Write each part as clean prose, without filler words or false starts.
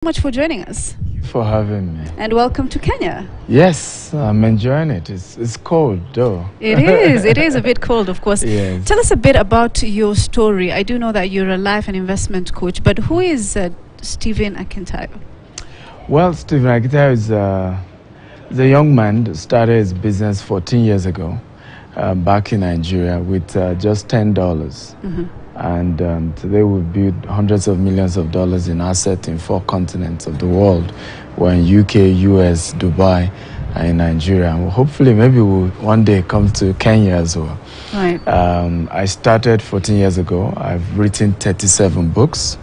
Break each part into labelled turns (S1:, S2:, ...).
S1: Much for joining us.
S2: For having me.
S1: And welcome to Kenya.
S2: Yes, I'm enjoying it. It's cold though.
S1: It is. It is a bit cold, of course.
S2: Yes.
S1: Tell us a bit about your story. I do know that you're a life and investment coach, but who is Stephen Akintayo?
S2: Well, Stephen Akintayo is a young man that started his business 14 years ago back in Nigeria with just $10.
S1: Mm-hmm.
S2: And today we've built hundreds of millions of dollars in assets in 4 continents of the world. We're in UK, US, Dubai, and in Nigeria. And hopefully maybe we'll one day come to Kenya as well.
S1: Right.
S2: I started 14 years ago. I've written 37 books.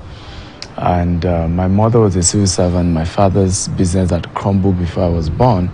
S2: And my mother was a civil servant. My father's business had crumbled before I was born.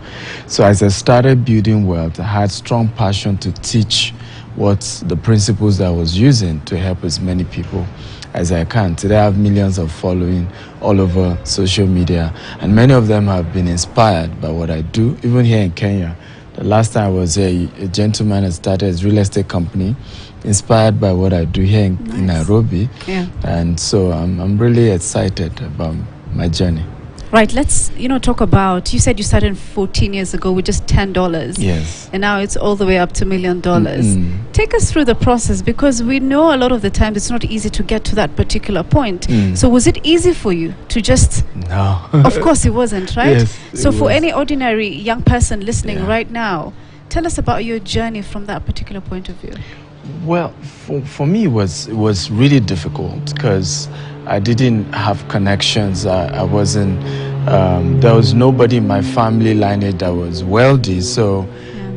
S2: So as I started building wealth, I had strong passion to teach what the principles that I was using to help as many people as I can. Today I have millions of following all over social media, and many of them have been inspired by what I do. Even here in Kenya, the last time I was here, a gentleman had started his real estate company inspired by what I do here in Nairobi.
S1: Yeah.
S2: And so I'm really excited about my journey.
S1: Right, let's talk about, you said you started 14 years ago with just $10.
S2: Yes.
S1: And now it's all the way up to $1 million.
S2: Mm-hmm.
S1: Take us through the process, because we know a lot of the time it's not easy to get to that particular point. So was it easy for you to just...
S2: No.
S1: Of course it wasn't, right?
S2: Yes,
S1: so for
S2: was.
S1: Any ordinary young person listening
S2: Yeah.
S1: right now, tell us about your journey from that particular point of view.
S2: Well, for me, it was really difficult because I didn't have connections. I wasn't. There was nobody in my family lineage that was wealthy, so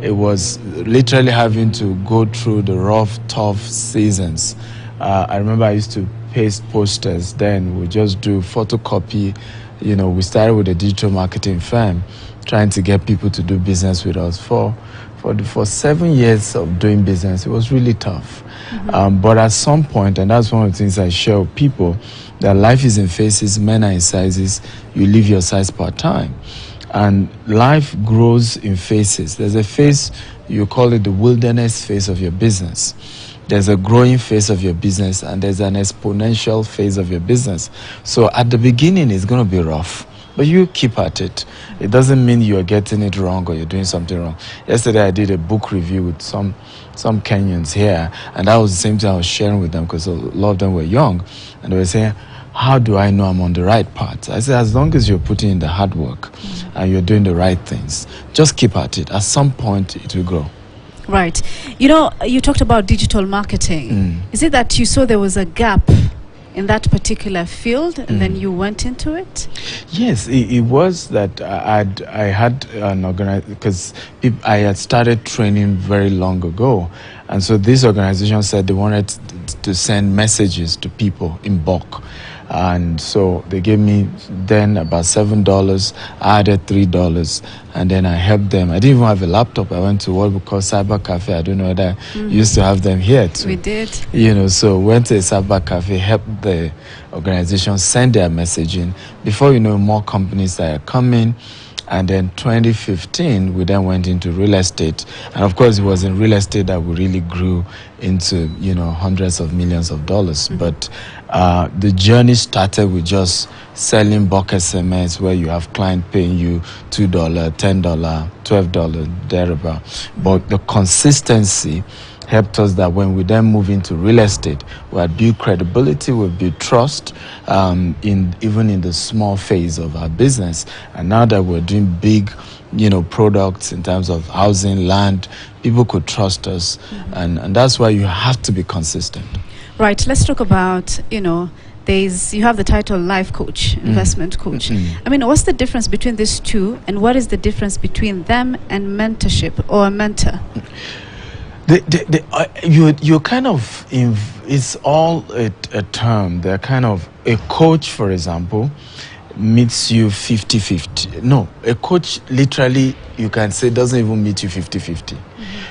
S2: it was literally having to go through the rough, tough seasons. I remember I used to paste posters. Then we just do photocopy. We started with a digital marketing firm, trying to get people to do business with us. For 7 years of doing business, it was really tough. But at some point, and that's one of the things I share with people, that life is in phases, men are in sizes, you live your size part-time. And life grows in phases. There's a phase, you call it the wilderness phase of your business. There's a growing phase of your business, and there's an exponential phase of your business. So at the beginning, it's going to be rough. But you keep at it. It doesn't mean you're getting it wrong or you're doing something wrong. Yesterday I did a book review with some Kenyans here, and that was the same thing I was sharing with them, because a lot of them were young, and they were saying, how do I know I'm on the right path? I said, as long as you're putting in the hard work and you're doing the right things, just keep at it. At some point it will grow.
S1: Right. You talked about digital marketing. Is it that you saw there was a gap in that particular field, and then you went into it?
S2: Yes, it was that I had an organization, because I had started training very long ago, and so this organization said they wanted to send messages to people in bulk. And so they gave me then about $7. I added $3, and then I helped them. I didn't even have a laptop. I went to what we call cyber cafe. I don't know whether you used to have them here too.
S1: We did.
S2: So went to a cyber cafe, helped the organization send their messaging. Before you know, more companies started coming. And then 2015, we then went into real estate. And of course, it was in real estate that we really grew into, hundreds of millions of dollars. But the journey started with just selling bulk SMS, where you have client paying you $2, $10, $12, thereabout. But the consistency helped us that when we then move into real estate, we had built credibility, we built trust, even in the small phase of our business. And now that we're doing big, products in terms of housing, land, people could trust us. And that's why you have to be consistent.
S1: Right. Let's talk about, you have the title life coach, investment coach. I mean, what's the difference between these two, and what is the difference between them and mentorship or a mentor?
S2: You're kind of, it's all a term. They're kind of, a coach, for example, meets you 50-50. No, a coach literally, you can say, doesn't even meet you 50-50.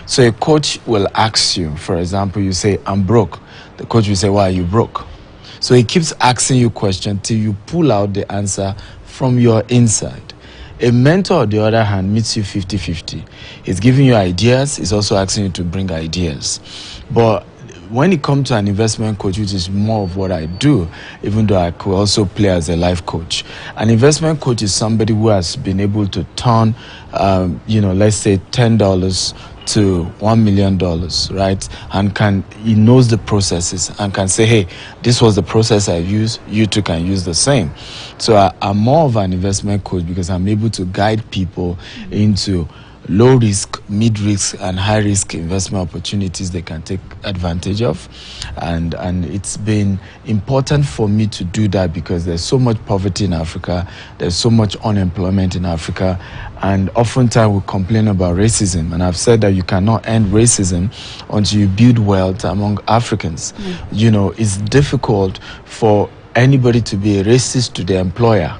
S2: So a coach will ask you, for example, you say, I'm broke. The coach will say, why are you broke? So he keeps asking you questions till you pull out the answer from your inside. A mentor, on the other hand, meets you 50-50. He's giving you ideas. He's also asking you to bring ideas. But when it comes to an investment coach, which is more of what I do, even though I could also play as a life coach, an investment coach is somebody who has been able to turn, let's say $10 to $1 million, right? And he knows the processes and can say, hey, this was the process I used, you too can use the same. So I'm more of an investment coach because I'm able to guide people into low risk, mid risk, and high risk investment opportunities they can take advantage of. And it's been important for me to do that because there's so much poverty in Africa, there's so much unemployment in Africa, and oftentimes we complain about racism. And I've said that you cannot end racism until you build wealth among Africans. It's difficult for anybody to be a racist to their employer.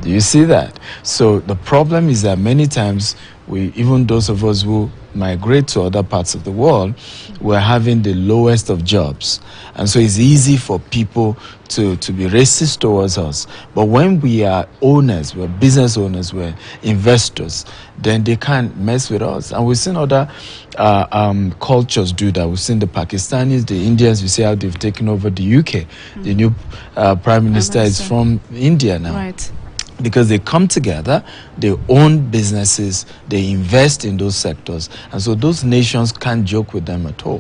S2: Do you see that? So the problem is that many times even those of us who migrate to other parts of the world, we're having the lowest of jobs. And so it's easy for people to be racist towards us. But when we are owners, we're business owners, we're investors, then they can't mess with us. And we've seen other cultures do that. We've seen the Pakistanis, the Indians, we see how they've taken over the UK. The new Prime Minister is from India now.
S1: Right.
S2: Because they come together, they own businesses, they invest in those sectors, and so those nations can't joke with them at all.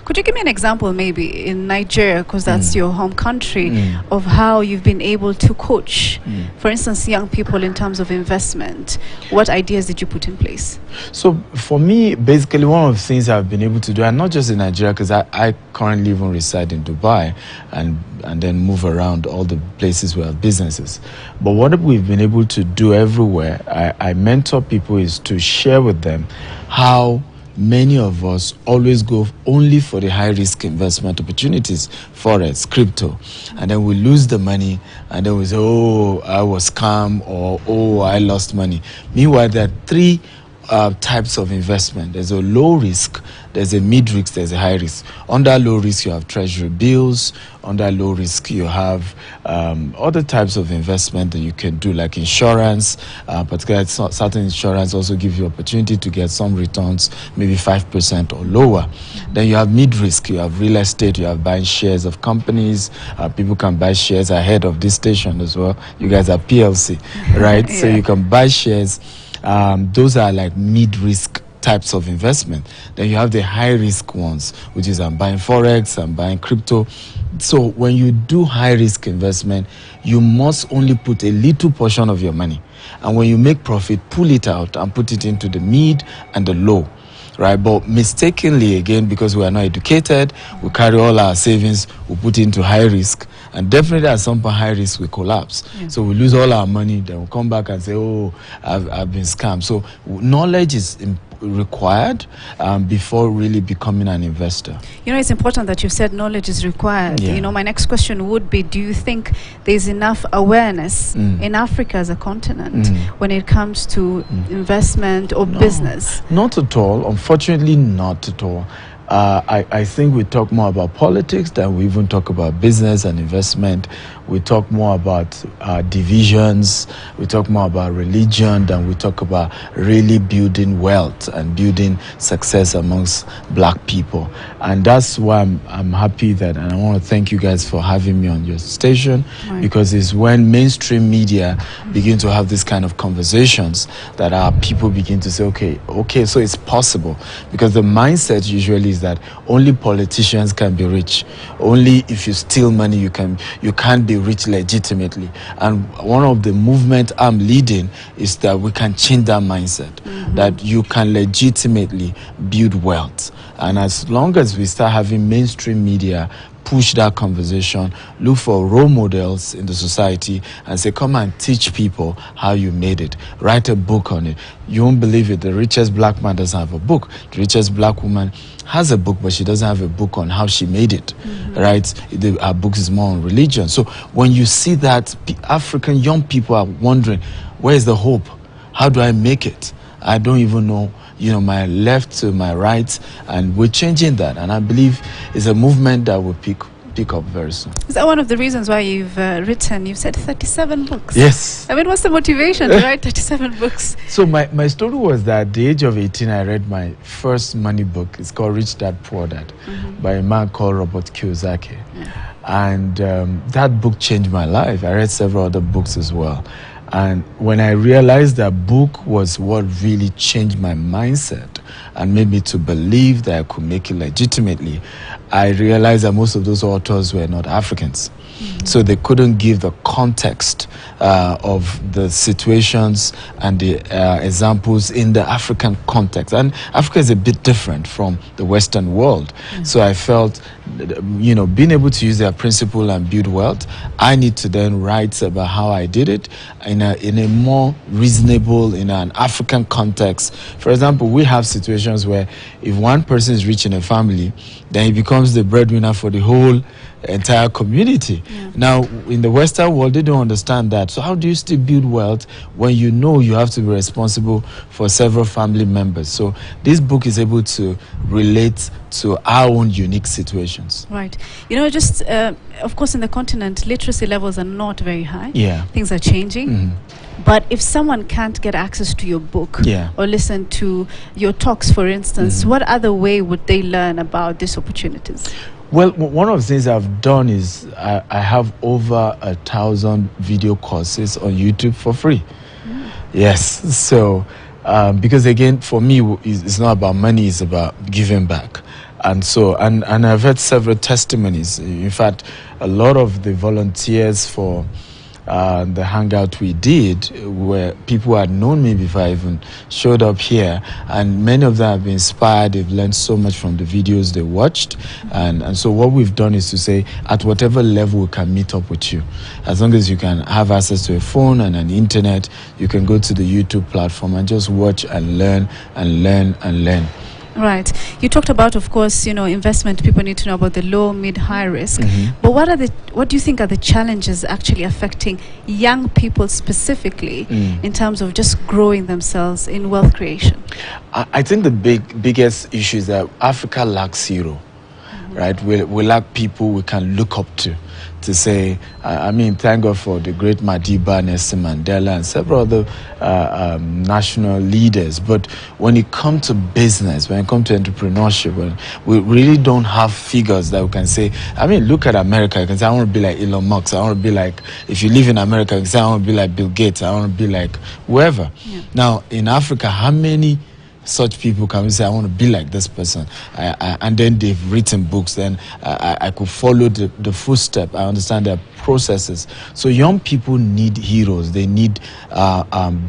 S1: Could you give me an example, maybe in Nigeria, because that's your home country, of how you've been able to coach, for instance, young people in terms of investment? What ideas did you put in place? So
S2: for me, basically, one of the things I've been able to do, and not just in Nigeria, because I currently even reside in Dubai and then move around all the places where I have businesses. But what we've been able to do everywhere, I mentor people, is to share with them how many of us always go only for the high-risk investment opportunities, forex, crypto, and then we lose the money, and then we say, oh, I was scammed, or oh, I lost money. Meanwhile, there are three types of investment. There's a low risk, there's a mid risk, there's a high risk. Under low risk, you have treasury bills. Under low risk, you have other types of investment that you can do, like insurance. Particularly, certain insurance also give you opportunity to get some returns, maybe 5% or lower. Then you have mid risk. You have real estate. You have buying shares of companies. People can buy shares ahead of this station as well. You guys are PLC, right? So you can buy shares. Those are like mid-risk types of investment. Then you have the high-risk ones, which is I'm buying forex, I'm buying crypto. So when you do high-risk investment, you must only put a little portion of your money. And when you make profit, pull it out and put it into the mid and the low. Right, but mistakenly, again, because we are not educated, we carry all our savings, we put into high risk, and definitely at some point high risk we collapse. So we lose all our money, then we come back and say, oh, I've been scammed. So knowledge is required before really becoming an investor.
S1: It's important that you said knowledge is required. My next question would be, do you think there's enough awareness in Africa as a continent when it comes to investment or business?
S2: Not at all. Unfortunately, not at all. I think we talk more about politics than we even talk about business and investment. We talk more about divisions. We talk more about religion than we talk about really building wealth and building success amongst black people. And that's why I'm happy that, and I want to thank you guys for having me on your station, because it's when mainstream media begin to have this kind of conversations that our people begin to say, okay, so it's possible. Because the mindset usually is that only politicians can be rich. Only if you steal money, you can't be rich legitimately. And one of the movement I'm leading is that we can change that mindset, that you can legitimately build wealth. And as long as we start having mainstream media push that conversation, look for role models in the society and say, come and teach people how you made it. Write a book on it. You won't believe it. The richest black man doesn't have a book. The richest black woman has a book, but she doesn't have a book on how she made it, right? Her book is more on religion. So when you see that, African young people are wondering, where is the hope? How do I make it? I don't even know, my left to my right, and we're changing that. And I believe it's a movement that will pick pick up very soon.
S1: Is that one of the reasons why you've you've said 37 books?
S2: Yes.
S1: I mean, what's the motivation to write 37 books?
S2: So my story was that at the age of 18, I read my first money book. It's called Rich Dad, Poor Dad by a man called Robert Kiyosaki.
S1: Yeah.
S2: And that book changed my life. I read several other books as well. And when I realized that book was what really changed my mindset and made me to believe that I could make it legitimately, I realized that most of those authors were not Africans. So they couldn't give the context of the situations and the examples in the African context. And Africa is a bit different from the Western world. So I felt, being able to use their principle and build wealth, I need to then write about how I did it in a more reasonable, in an African context. For example, we have situations where if one person is rich in a family, then he becomes the breadwinner for the whole entire community. Now, in the Western world, they don't understand that. So how do you still build wealth when you know you have to be responsible for several family members? So this book is able to relate to our own unique situations.
S1: Right. Just, of course, in the continent, literacy levels are not very high.
S2: Yeah.
S1: Things are changing. But if someone can't get access to your book or listen to your talks, for instance, what other way would they learn about these opportunities?
S2: Well, one of the things I've done is I have over 1,000 video courses on YouTube for free. Yes. So, because again, for me, it's not about money, it's about giving back. And so, and I've heard several testimonies. In fact, a lot of the volunteers for the hangout we did, where people had known me before I even showed up here, and many of them have been inspired. They've learned so much from the videos they watched, and so what we've done is to say, at whatever level we can meet up with you, as long as you can have access to a phone and an internet, you can go to the YouTube platform and just watch and learn and learn and learn.
S1: Right. You talked about, of course, investment. People need to know about the low, mid, high risk. But what do you think are the challenges actually affecting young people specifically in terms of just growing themselves in wealth creation?
S2: I think the biggest issue is that Africa lacks hero, right? We lack people we can look up to say, thank God for the great Madiba, Nelson Mandela, and several other national leaders. But when it comes to business, when it comes to entrepreneurship, we really don't have figures that we can say, look at America. You can say, I want to be like Elon Musk. I want to be like, if you live in America, you can say, I want to be like Bill Gates. I want to be like whoever. Now, in Africa, how many such people can we say, I want to be like this person, and then they've written books, then I could follow the footstep. I understand their processes. So young people need heroes. They need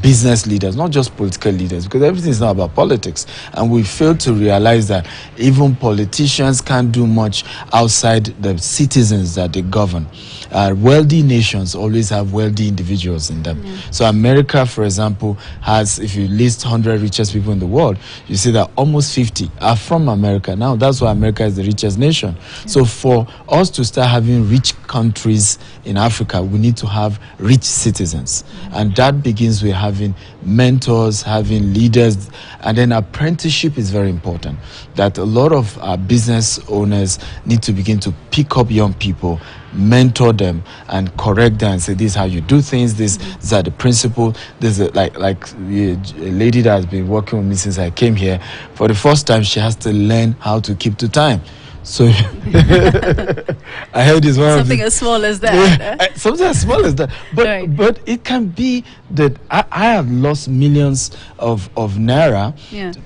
S2: business leaders, not just political leaders, because everything is not about politics. And we fail to realize that even politicians can't do much outside the citizens that they govern. Wealthy nations always have wealthy individuals in them. So America, for example, has, if you list 100 richest people in the world, you see that almost 50 are from America. Now, that's why America is the richest nation. So for us to start having rich countries in Africa, we need to have rich citizens. And that begins with having mentors, having leaders, and then apprenticeship is very important. That a lot of business owners need to begin to pick up young people, mentor them, and correct them and say, this is how you do things, these are the principles. This is like a lady that has been working with me since I came here. For the first time, she has to learn how to keep to time. So I heard this one.
S1: Something as small as that.
S2: Something as small as that. But it can be that I have lost millions of naira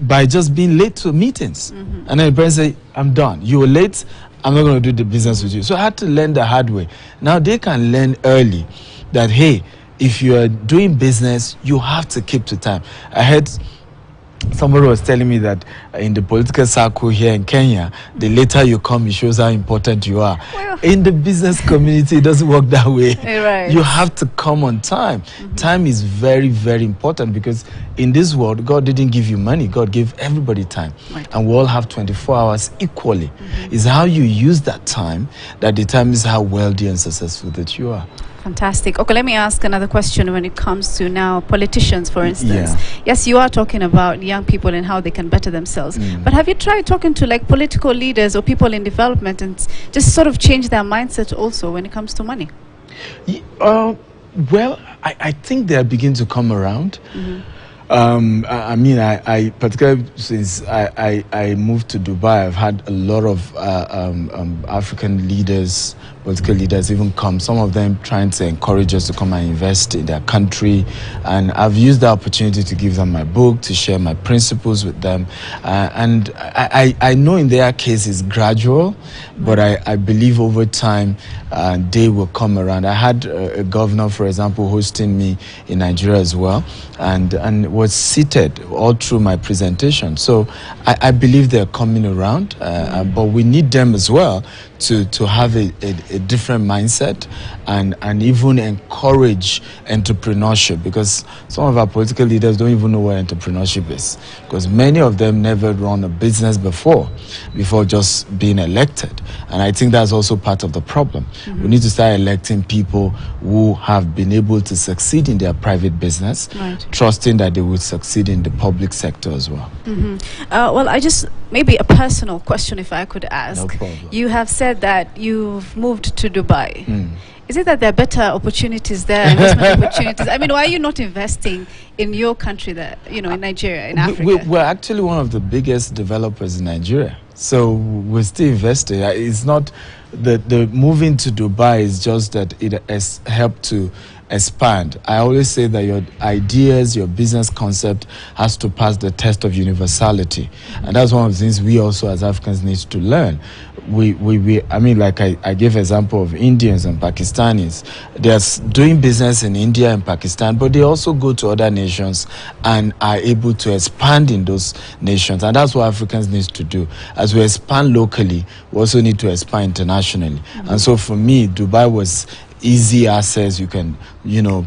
S2: by just being late to meetings. And then the person say, I'm done. You were late. I'm not going to do the business with you. So I had to learn the hard way. Now they can learn early that, hey, if you are doing business, you have to keep to time. I heard somebody was telling me that in the political circle here in Kenya, the later you come, it shows how important you are. Well, in the business community, it doesn't work that way.
S1: Right.
S2: You have to come on time. Time is very, very important, because in this world, God didn't give you money. God gave everybody time. Right. And we all have 24 hours equally. It's how you use that time that determines how wealthy and successful that you are.
S1: Fantastic. Okay, let me ask another question when it comes to now politicians, for instance.
S2: Yeah.
S1: Yes, you are talking about young people and how they can better themselves. But have you tried talking to like political leaders or people in development and just sort of change their mindset also when it comes to money?
S2: Well, I think they are beginning to come around. I mean, I particularly since I moved to Dubai, I've had a lot of African leaders, political leaders even come, some of them trying to encourage us to come and invest in their country. And I've used the opportunity to give them my book, to share my principles with them. And I know in their case it's gradual, but I believe over time they will come around. I had a governor, for example, hosting me in Nigeria as well, and was seated all through my presentation. So I believe they're coming around, but we need them as well to have a different mindset and even encourage entrepreneurship, because some of our political leaders don't even know what entrepreneurship is, because many of them never run a business before just being elected. And I think that's also part of the problem. We need to start electing people who have been able to succeed in their private business, trusting that they will succeed in the public sector as well.
S1: Well, maybe a personal question, if I could ask.
S2: No problem.
S1: You have said that you've moved to Dubai. Is it that there are better opportunities there, investment opportunities? I mean, why are you not investing in your country there, in Nigeria, in Africa?
S2: We're actually one of the biggest developers in Nigeria. So we're still investing. It's not the moving to Dubai is just that it has helped to expand. I always say that your ideas, your business concept has to pass the test of universality. And that's one of the things we also as Africans need to learn. I mean, like I gave example of Indians and Pakistanis. They're doing business in India and Pakistan, but they also go to other nations and are able to expand in those nations. And that's what Africans need to do. As we expand locally, we also need to expand internationally. And so for me, Dubai was easy access. You can,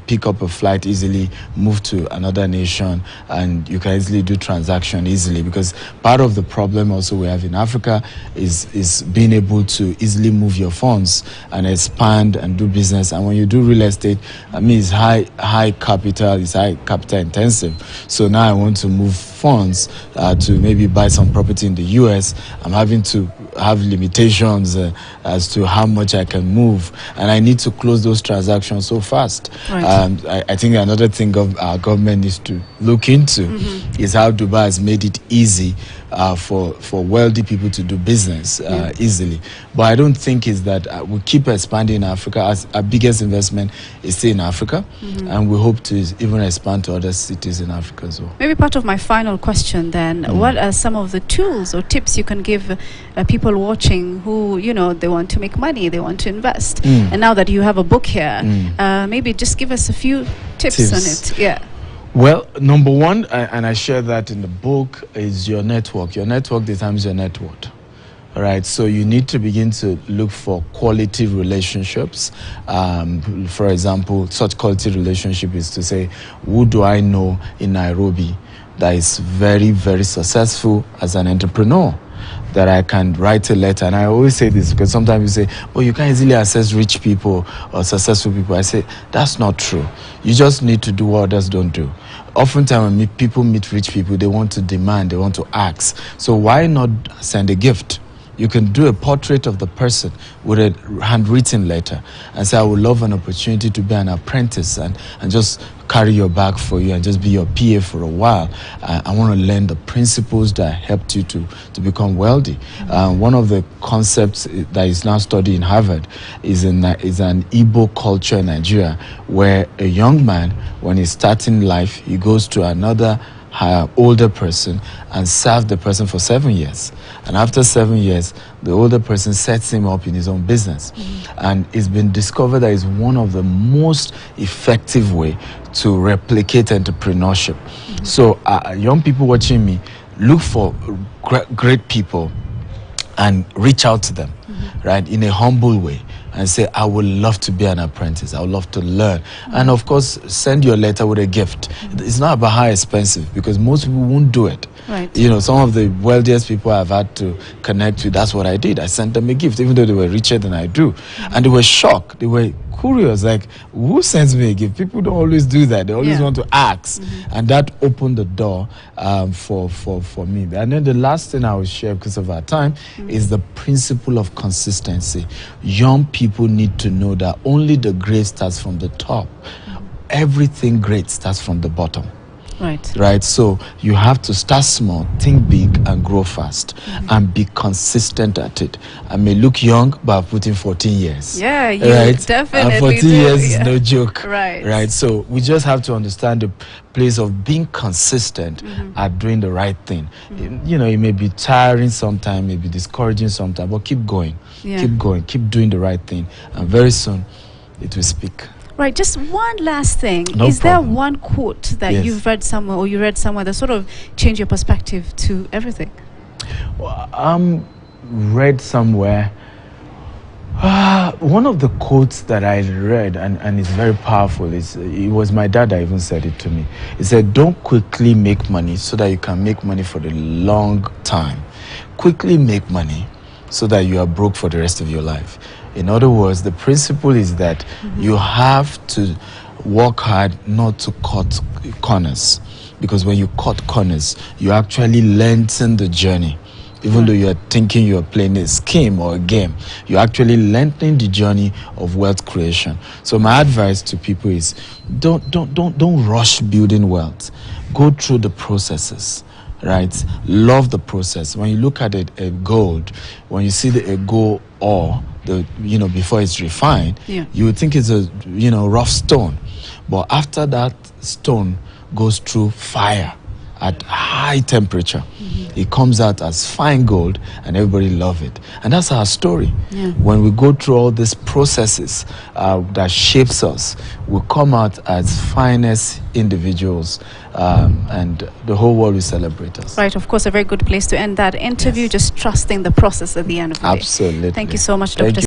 S2: pick up a flight easily, move to another nation, and you can easily do transaction easily. Because part of the problem also we have in Africa is being able to easily move your funds and expand and do business. And when you do real estate, I mean, it's high capital, it's high capital intensive. So now I want to move funds to maybe buy some property in the US. I'm having to have limitations as to how much I can move, and I need to close those transactions so fast. I think another thing our government needs to look into is how Dubai has made it easy for wealthy people to do business easily. But I don't think it's that we keep expanding in Africa. As our biggest investment is still in Africa, and we hope to even expand to other cities in Africa as well.
S1: Maybe part of my final question then, what are some of the tools or tips you can give people watching who, they want to make money, they want to invest, and now that you have a book here, maybe just give us a few tips on it. Yeah.
S2: Well, number one, and I share that in the book, is your network. Your network determines your net worth. All right, so you need to begin to look for quality relationships. For example, such quality relationship is to say, who do I know in Nairobi that is very, very successful as an entrepreneur, that I can write a letter? And I always say this because sometimes you say, oh, you can't easily access rich people or successful people. I say, that's not true. You just need to do what others don't do. Oftentimes when people meet rich people, they want to demand, they want to ask. So why not send a gift? You can do a portrait of the person with a handwritten letter and say, I would love an opportunity to be an apprentice and just carry your bag for you and just be your PA for a while. I want to learn the principles that helped you to become wealthy. One of the concepts that is now studied in Harvard is an Igbo culture in Nigeria, where a young man, when he's starting life, he goes to another older person and serve the person for 7 years. And after 7 years, the older person sets him up in his own business. And it's been discovered that it's one of the most effective way to replicate entrepreneurship. So young people watching me, look for great people and reach out to them, right, in a humble way. and say, I would love to be an apprentice. I would love to learn. And of course, send your letter with a gift. It's not about how expensive, because most people won't do it.
S1: Right.
S2: You know, some of the wealthiest people I've had to connect with, that's what I did. I sent them a gift, even though they were richer than I do. And they were shocked. They were curious, like, who sends me a gift? People don't always do that. They always want to ask. And that opened the door for me. And then the last thing I will share, because of our time, is the principle of consistency. Young people need to know that only the great starts from the top. Everything great starts from the bottom. Right. So you have to start small, think big, and grow fast, and be consistent at it. I may look young, but I've put in 14 years.
S1: Yeah, you definitely
S2: and 14
S1: do.
S2: years is no joke.
S1: Right.
S2: So we just have to understand the place of being consistent at doing the right thing. You know, it may be tiring sometimes, may be discouraging sometimes, but keep going. Keep going. Keep doing the right thing, and very soon it will speak.
S1: Right, just one last thing.
S2: No
S1: Is
S2: problem.
S1: there one quote that you've read somewhere, or you read somewhere, that sort of changed your perspective to everything?
S2: Read somewhere. One of the quotes that I read, and it's very powerful, it was my dad that even said it to me. He said, don't quickly make money so that you can make money for the long time. Quickly make money so that you are broke for the rest of your life. In other words, the principle is that you have to work hard not to cut corners. Because when you cut corners, you actually lengthen the journey. Even though you're thinking you're playing a scheme or a game, you're actually lengthening the journey of wealth creation. So my advice to people is don't rush building wealth. Go through the processes. Right? Love the process. When you look at a gold, when you see a gold ore, before it's refined, you would think it's a rough stone. But after that stone goes through fire at high temperature, it comes out as fine gold, and everybody love it. And that's our story. When we go through all these processes that shapes us, we come out as finest individuals, and the whole world will celebrate us.
S1: Right, of course, a very good place to end that interview, just trusting the process at the end of the day.
S2: Absolutely.
S1: Thank you so much, Dr.